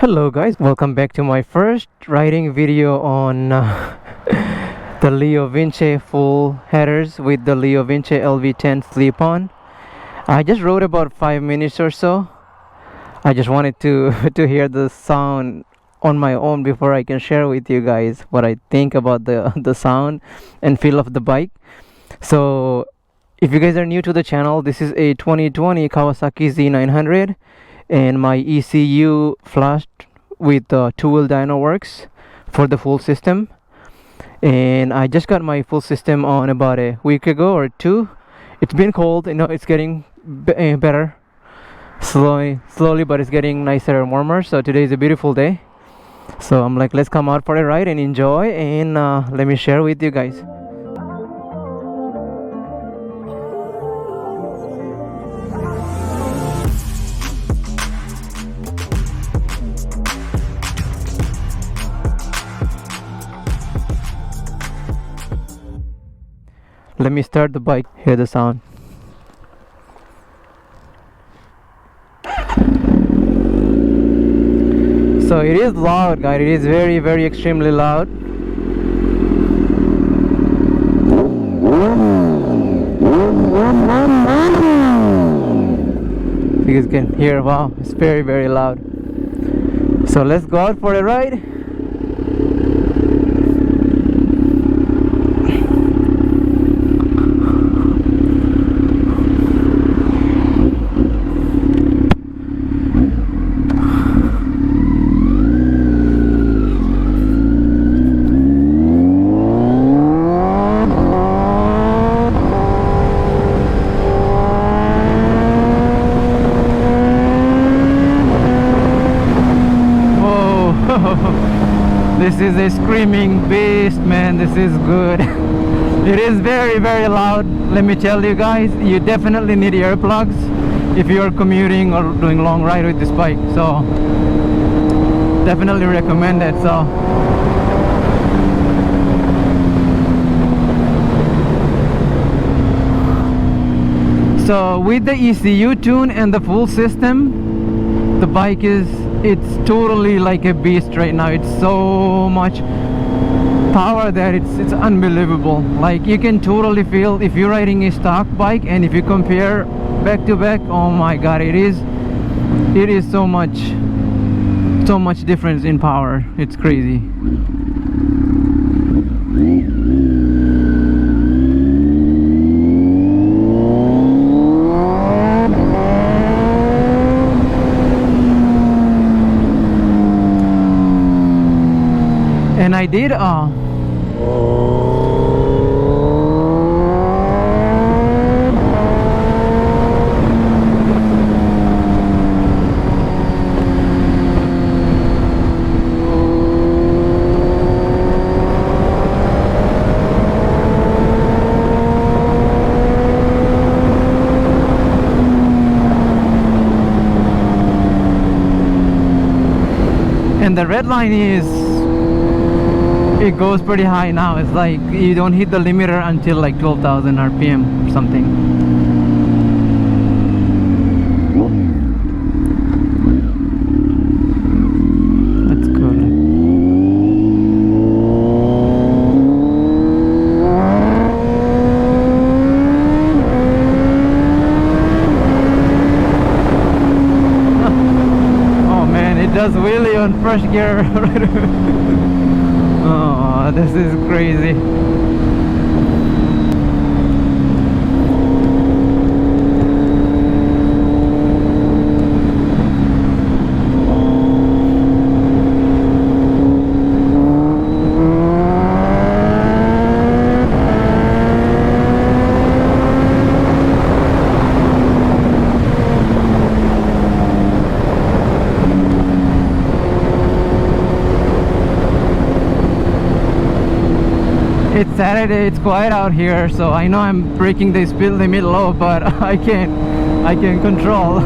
Hello guys, welcome back to my first riding video on the LeoVince full headers with the LeoVince LV10 slip-on. I just rode about 5 minutes or so. I just wanted to to hear the sound on my own before I can share with you guys what I think about the sound and feel of the bike. So if you guys are new to the channel, this is a 2020 Kawasaki Z900 and my ECU flashed with two-wheel dyno works for the full system, and I just got my full system on about a week ago or two. It's been cold, it's getting better slowly, but it's getting nicer and warmer. So today is a beautiful day, so I'm like, let's come out for a ride and enjoy, and let me share with you guys. Let me start the bike, hear the sound. So it is loud, guys. It is very extremely loud. You guys can hear, wow, it's very loud. So let's go out for a ride. This is a screaming beast, man. This is good. It is very loud. Let me tell you guys, you definitely need earplugs if you are commuting or doing long ride with this bike. So definitely recommend it. So with the ECU tune and the full system, the bike it's totally like a beast right now. It's so much power that it's unbelievable. Like, you can totally feel if you're riding a stock bike, and if you compare back to back, oh my god, it is so much difference in power. It's crazy. And I did and the red line it goes pretty high now. It's like you don't hit the limiter until like 12,000 RPM or something. That's good. Oh man, it does wheelie on first gear. Oh, this is crazy. It's Saturday, it's quiet out here, so I know I'm breaking the speed limit low, but I can't control.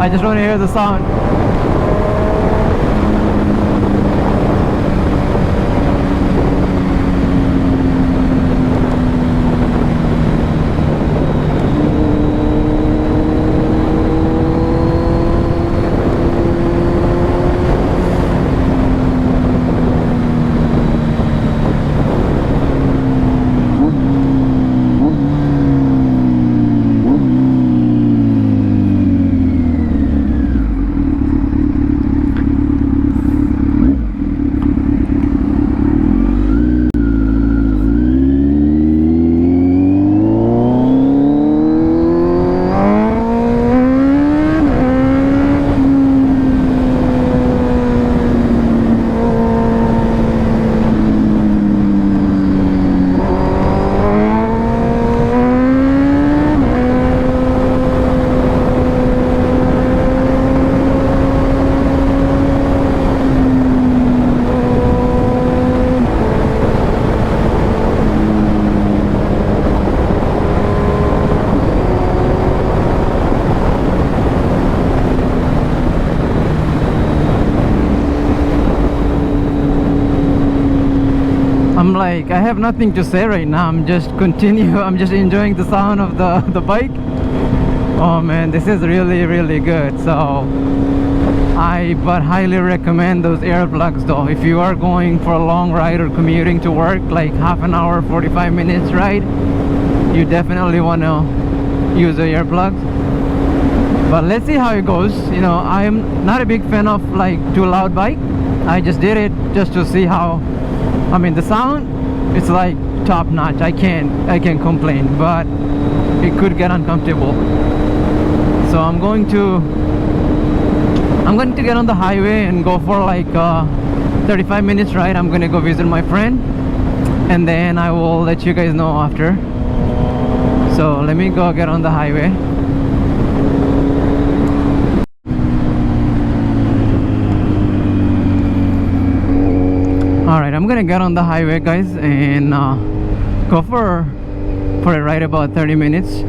I just want to hear the sound. like, I have nothing to say right now. I'm just I'm just enjoying the sound of the bike. Oh man, this is really, really good. So I but highly recommend those earplugs though. If you are going for a long ride or commuting to work, like half an hour, 45 minutes ride, you definitely want to use the earplugs. But let's see how it goes. You know, I'm not a big fan of like too loud bike. I just did it just to see how, I mean, the sound, it's like top notch. I can't complain, but it could get uncomfortable. So I'm going to get on the highway and go for like 35 minutes ride. I'm gonna go visit my friend, and then I will let you guys know after. So let me go get on the highway. Alright, I'm gonna get on the highway, guys, and go for a ride about 30 minutes,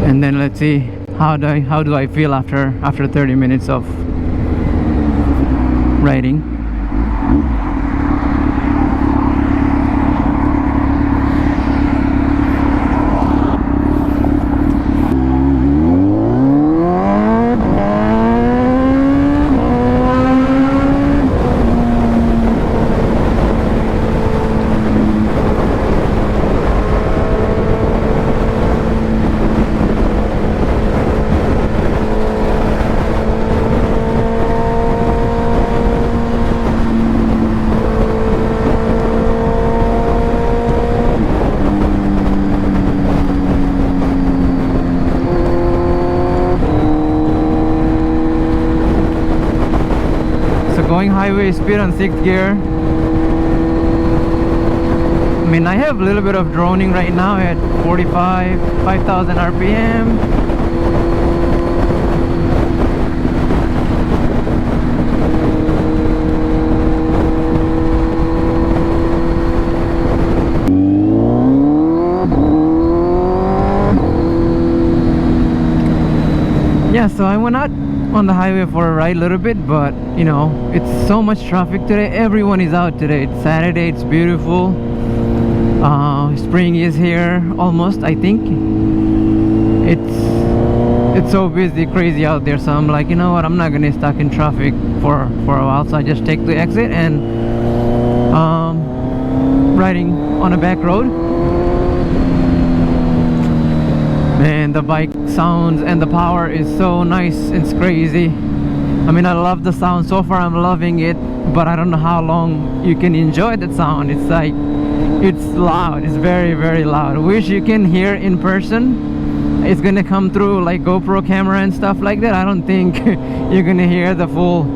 and then let's see how do I feel after 30 minutes of riding. Going highway speed on 6th gear. I mean, I have a little bit of droning right now at 5,000 RPM. Yeah, so I went out on the highway for a ride a little bit, but you know, it's so much traffic today. Everyone is out today. It's Saturday, it's beautiful. Spring is here almost, I think. It's so busy, crazy out there, so I'm like, you know what, I'm not gonna get stuck in traffic for a while, so I just take the exit and riding on a back road. Man, the bike sounds and the power is so nice. It's crazy. I mean, I love the sound. So far I'm loving it, but I don't know how long you can enjoy that sound. It's like, it's loud. It's very, very loud. I wish you can hear in person. It's gonna come through like GoPro camera and stuff like that. I don't think you're gonna hear the full,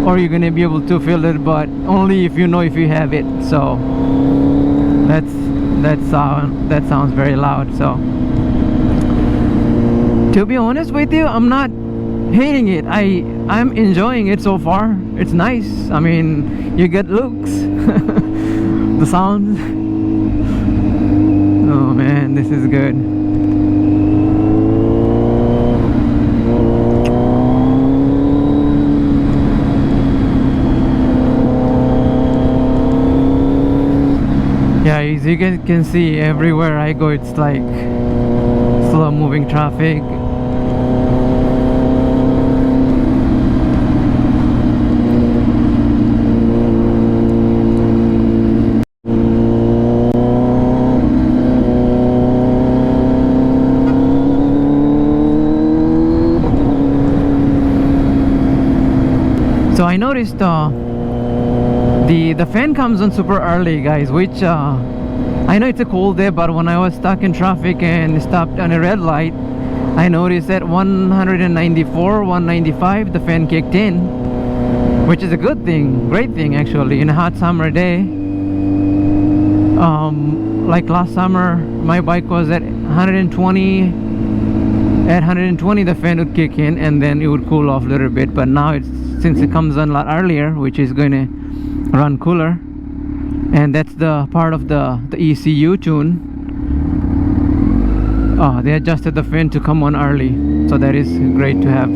or you're gonna be able to feel it, but only if you know if you have it. So that sounds very loud. So to be honest with you, I'm not hating it. I'm enjoying it so far. It's nice. I mean, you get looks. The sounds. Oh man, this is good. Yeah, as you guys can see, everywhere I go, it's like slow moving traffic. So I noticed the fan comes on super early, guys, which I know it's a cold day, but when I was stuck in traffic and stopped on a red light, I noticed that 194, 195 the fan kicked in, which is a good thing, great thing actually. In a hot summer day, like last summer my bike was at 120. At 120 the fan would kick in and then it would cool off a little bit, but now it's, since it comes on a lot earlier, which is going to run cooler, and that's the part of the ECU tune. They adjusted the fan to come on early, so that is great to have.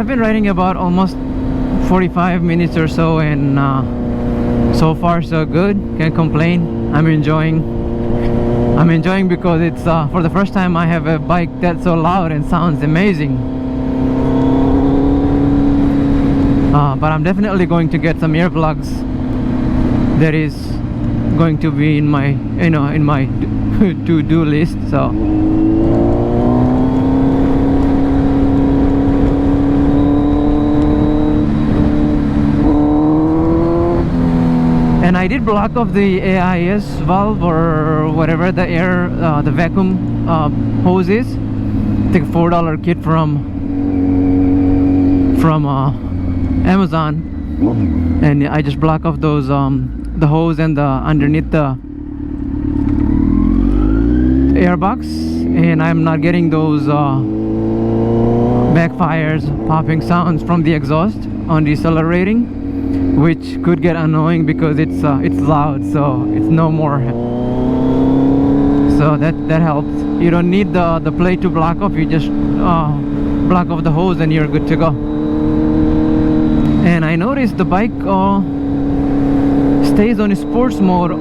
I've been riding about almost 45 minutes or so, and so far so good. Can't complain. I'm enjoying because it's for the first time I have a bike that's so loud and sounds amazing. But I'm definitely going to get some earplugs. That is going to be in my to-do list. So and I did block off the AIS valve, or whatever the air the vacuum hose is. I think $4 kit from Amazon, and I just block off those the hose and the underneath the airbox, and I'm not getting those backfires, popping sounds from the exhaust on decelerating, which could get annoying because it's loud. So it's no more. So that helps. You don't need the plate to block off. You just block off the hose and you're good to go. And I noticed the bike stays on sports mode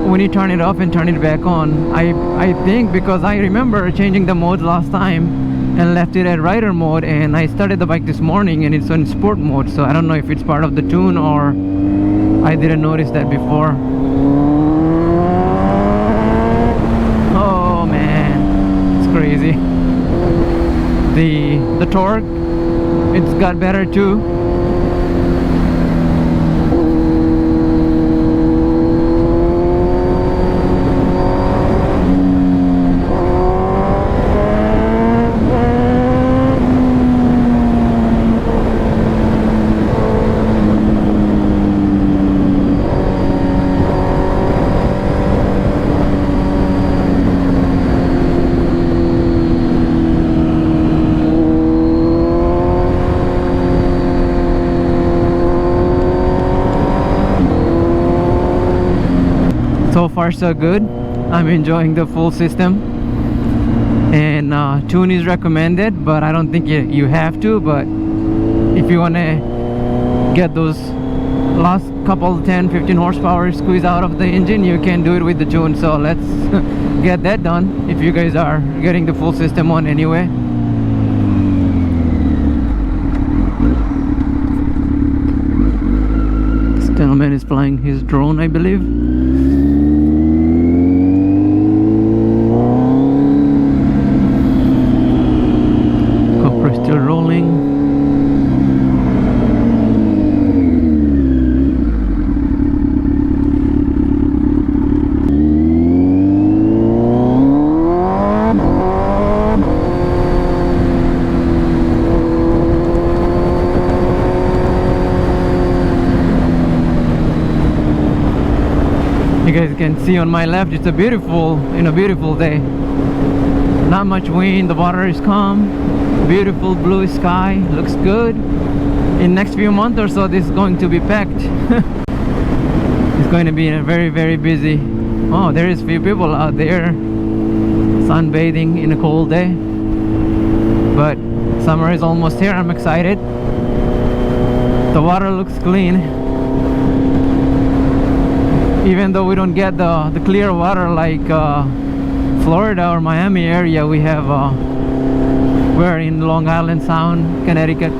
when you turn it off and turn it back on. I think because I remember changing the mode last time and left it at rider mode, and I started the bike this morning and it's on sport mode. So I don't know if it's part of the tune or I didn't notice that before. Oh man, it's crazy. The torque, it's got better too. So far so good. I'm enjoying the full system, and tune is recommended, but I don't think you have to. But if you want to get those last couple 10-15 horsepower squeeze out of the engine, you can do it with the tune. So let's get that done if you guys are getting the full system on anyway. This gentleman is flying his drone, I believe. Still rolling. You guys can see on my left, it's a beautiful day. Not much wind, the water is calm. Beautiful blue sky, looks good. In next few months or so, this is going to be packed. It's going to be a very, very busy. Oh, there is few people out there sunbathing in a cold day. But summer is almost here. I'm excited. The water looks clean. Even though we don't get the clear water like Florida or Miami area, we have we're in Long Island Sound, Connecticut.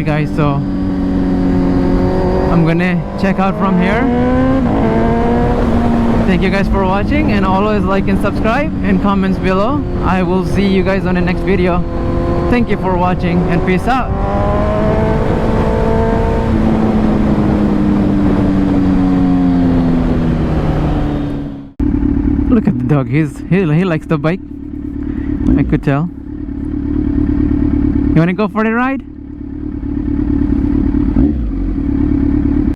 Guys, so I'm gonna check out from here. Thank you guys for watching, and always like and subscribe and comments below. I will see you guys on the next video. Thank you for watching, and peace out. Look at the dog. He likes the bike. I could tell. You wanna go for the ride?